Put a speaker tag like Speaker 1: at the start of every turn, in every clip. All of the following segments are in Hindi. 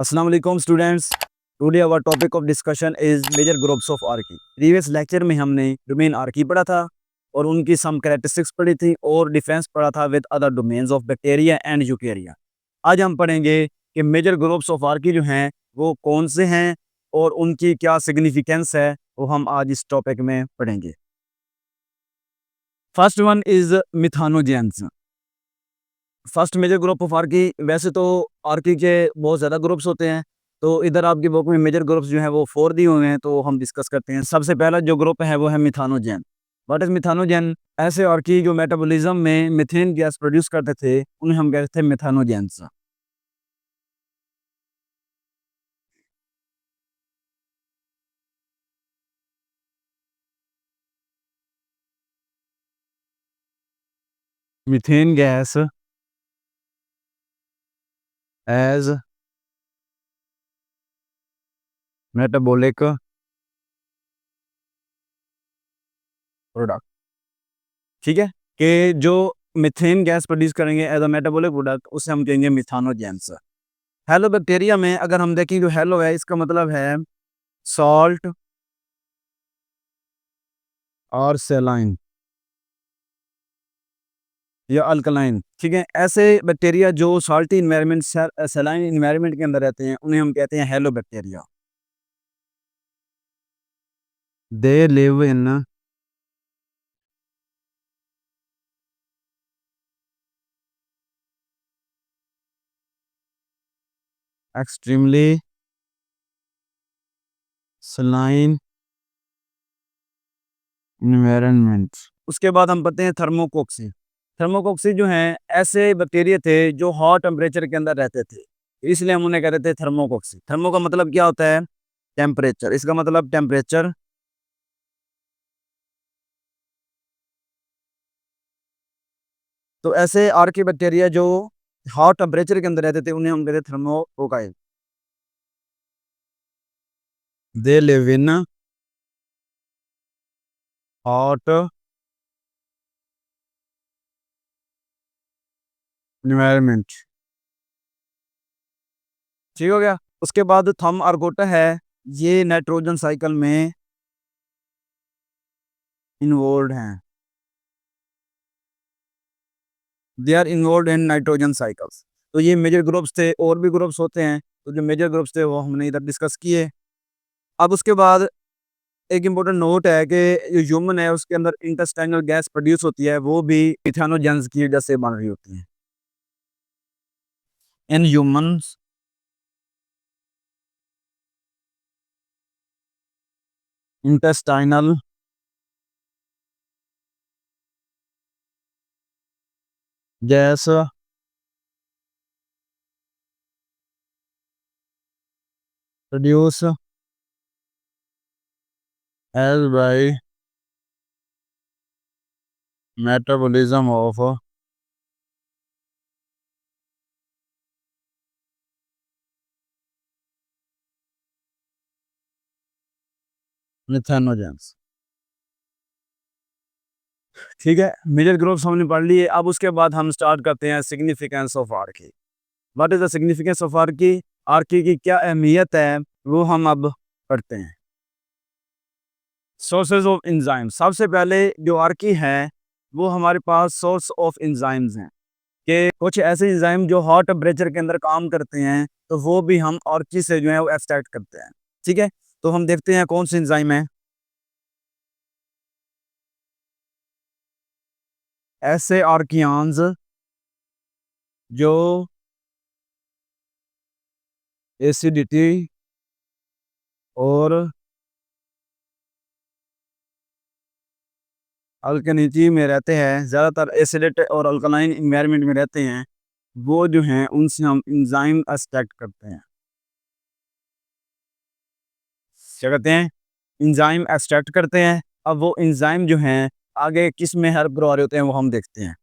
Speaker 1: अस्सलाम वालेकुम students. Today our topic of discussion is major groups of archaea. Previous lecture में हमने डोमेन आर्की पढ़ा था और उनकी सम कैरेक्टरिस्टिक्स पढ़ी थी और डिफरेंस पढ़ा था with other domains of bacteria and Eukarya. आज हम पढ़ेंगे कि मेजर ग्रुप्स ऑफ आर्की जो हैं वो कौन से हैं और उनकी क्या सिग्निफिकेंस है, वो हम आज इस टॉपिक में पढ़ेंगे। First one is methanogens. First major group of archaea. वैसे तो आर्की के बहुत ज़्यादा ग्रुप्स होते हैं, तो इधर आपकी बुक में मेजर ग्रुप्स जो हैं वो 4 दिए हुए हैं, तो हम डिस्कस करते हैं। सबसे पहला जो ग्रुप है वो है मिथानोजेन। What is मिथानोजेन? ऐसे आर्की जो मेटाबॉलिज्म में मीथेन गैस प्रोड्यूस करते थे उन्हें हम कहते थे methanogens. Methane gas as metabolic product. ठीक है, कि जो मीथेन गैस प्रोड्यूस करेंगे एज अ मेटाबॉलिक प्रोडक्ट उसे हम कहेंगे मिथानोजेंस। हेलो बैक्टीरिया में अगर हम देखें, जो हेलो है इसका मतलब है सॉल्ट और सेलाइन या अल्कलाइन। ठीक है, ऐसे बैक्टीरिया जो साल्टी इन्वायरमेंट सेलाइन इन्वायरमेंट के अंदर रहते हैं उन्हें हम कहते हैं hello bacteria. They live in extremely saline environment. उसके बाद हम पढ़ते हैं थर्मोकोक्सी। थर्मोकोक्सी जो हैं ऐसे बैक्टीरिया थे जो हॉट टेम्परेचर के अंदर रहते थे, इसलिए हम उन्हें कहते थे थर्मोकोक्सी। थर्मो का मतलब क्या होता है? टेम्परेचर। इसका मतलब टेम्परेचर। तो ऐसे आर्की बैक्टीरिया जो हॉट टेम्परेचर के अंदर रहते थे उन्हें हम कहते थे thermococcales. They live in hot environment. ठीक हो गया। उसके बाद थम आर्गोटा है, ये नाइट्रोजन साइकिल में इन्वॉल्व हैं। They are involve in nitrogen cycles. तो ये मेजर ग्रुप्स थे, और भी ग्रुप्स होते हैं, तो जो मेजर ग्रुप्स थे वो हमने इधर डिस्कस किए। अब उसके बाद एक इम्पोर्टेंट नोट है कि जो ह्यूमन है उसके अंदर इंटेस्टाइनल गैस प्रोड्यूस होती है, वो भी इथेनोजेंस की वजह से बन रही होती है। In humans intestinal gas produce as by metabolism of methanogens. ठीक है, मेजर ग्रुप्स हमने पढ़ लिए। अब उसके बाद हम स्टार्ट करते हैं significance of Archie. What is the significance of Archie? Archie की क्या अहमियत है वो हम अब पढ़ते हैं। Sources of enzyme. सबसे पहले जो आर्की है वो हमारे पास सोर्स ऑफ एंजाइम्स हैं, कि कुछ ऐसे एंजाइम जो हॉट टेम्परेचर के अंदर काम करते हैं तो वो भी हम आर्की से जो है वो एक्सट्रैक्ट करते हैं। ठीक है, तो हम देखते हैं कौन से एंजाइम है। ऐसे आर्कियान्स जो एसिडिटी और अल्कनिटी में रहते हैं, ज़्यादातर एसिडिक और अल्कलाइन इन्वायरमेंट में रहते हैं, वो जो हैं उनसे हम एंजाइम एक्सट्रैक्ट करते हैं। क्या कहते हैं? एंजाइम एक्सट्रैक्ट करते हैं। अब वो एंजाइम जो हैं आगे किस में हेल्प करवा रहे होते हैं वो हम देखते हैं।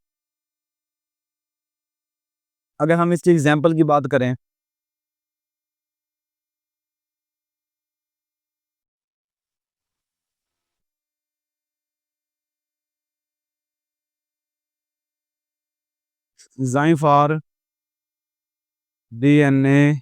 Speaker 1: अगर हम इसकी एग्जांपल की बात करें, एंजाइम फॉर डीएनए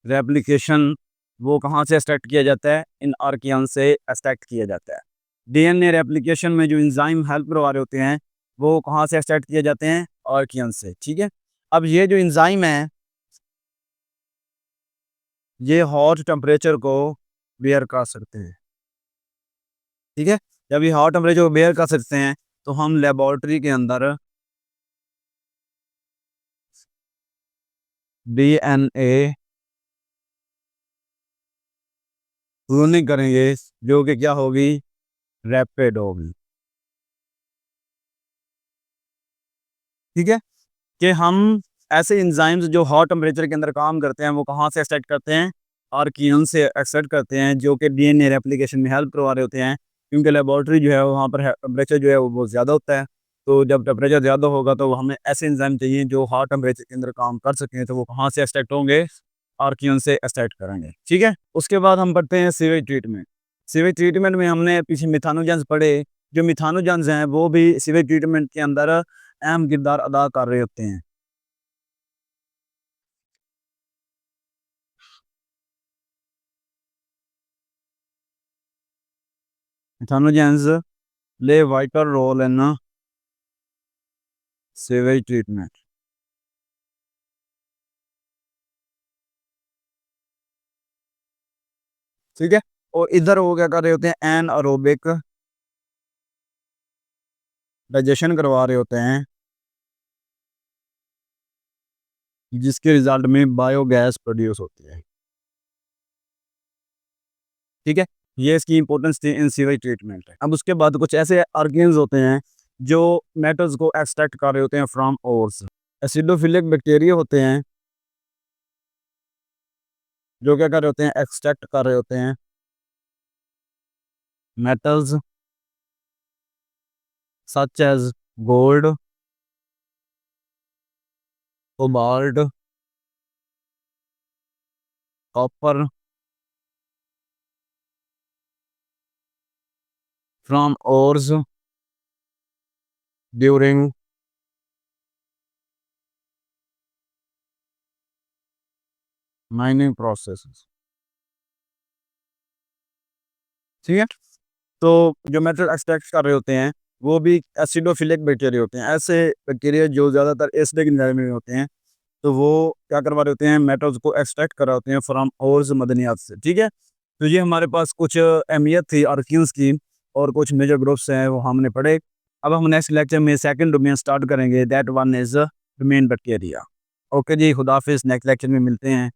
Speaker 1: रेप्लिकेशन वो कहाँ से एक्सट्रैक्ट किया जाता है? इन आर्कियन से एक्सट्रैक्ट किया जाता है। डीएनए रेप्लिकेशन में जो एंजाइम हेल्प करवा रहे होते हैं वो कहाँ से एक्सट्रैक्ट किए जाते हैं? आर्कियन से। ठीक है, अब ये जो एंजाइम है ये हॉट टेम्परेचर को बेयर कर सकते हैं। ठीक है, जब ये हॉट टेम्परेचर को बेयर कर सकते हैं तो हम लेबोरेटरी के अंदर डीएनए क्लोनिंग करेंगे जो कि क्या होगी? रैपिड होगी। ठीक है, कि हम ऐसे एंजाइम्स जो हॉट टेम्परेचर के अंदर काम करते हैं वो कहाँ से एक्सट्रैक्ट करते हैं? आर्कियन से एक्सट्रैक्ट करते हैं जो कि डीएनए रेप्लिकेशन में हेल्प करवा रहे होते हैं, क्योंकि लेबोरेटरी जो है वहाँ पर टेम्परेचर जो है वो बहुत ज़्यादा होता है। तो जब टेम्परेचर ज़्यादा होगा तो हमें ऐसे एंजाइम चाहिए जो हॉट टेम्परेचर के अंदर काम कर सकें, तो वो कहाँ से एक्सट्रैक्ट होंगे? आर्कियन से एक्सट्रैक्ट करेंगे। ठीक है, उसके बाद हम पढ़ते हैं सीवेज ट्रीटमेंट। सीवेज ट्रीटमेंट में हमने पीछे मिथानोजेंस पढ़े। जो मिथानोजेंस हैं वो भी सीवेज ट्रीटमेंट के अंदर अहम किरदार अदा कर रहे होते हैं। Methanogens play vital role in sewage treatment। ठीक है, और इधर वो क्या कर रहे होते हैं? एनएरोबिक डाइजेशन करवा रहे होते हैं जिसके रिजल्ट में बायोगैस प्रोड्यूस होती है। ठीक है, ये इसकी इंपॉर्टेंस थी इन सीवेज ट्रीटमेंट। अब उसके बाद कुछ ऐसे ऑर्गेन्स होते हैं जो मेटल्स को एक्सट्रैक्ट कर रहे होते हैं फ्रॉम ओर्स। एसिडोफिलिक बैक्टीरिया होते हैं जो क्या कर रहे होते हैं? एक्सट्रैक्ट कर रहे होते हैं metals such as gold, cobalt, copper from ores during mining process. ठीक है, तो जो मेटल एक्सट्रैक्ट कर रहे होते हैं वो भी एसिडोफिलिक बैक्टीरिया होते हैं। ऐसे बैक्टीरिया जो ज़्यादातर एसिडिक एनवायरनमेंट में होते हैं, तो वो क्या करवा रहे होते हैं? मेटल्स को एक्सट्रैक्ट करा होते हैं फ्रॉम ओर्स मदनियात से। ठीक है, तो ये हमारे पास कुछ अहमियत थी आर्कियंस की और कुछ मेजर ग्रुप्स हैं वो हमने पढ़े। अब हम नेक्स्ट लेक्चर में सेकंड डोमेन स्टार्ट करेंगे, that one is domain bacteria. Okay जी, खुदा हाफिज़, नेक्स्ट लेक्चर में मिलते हैं।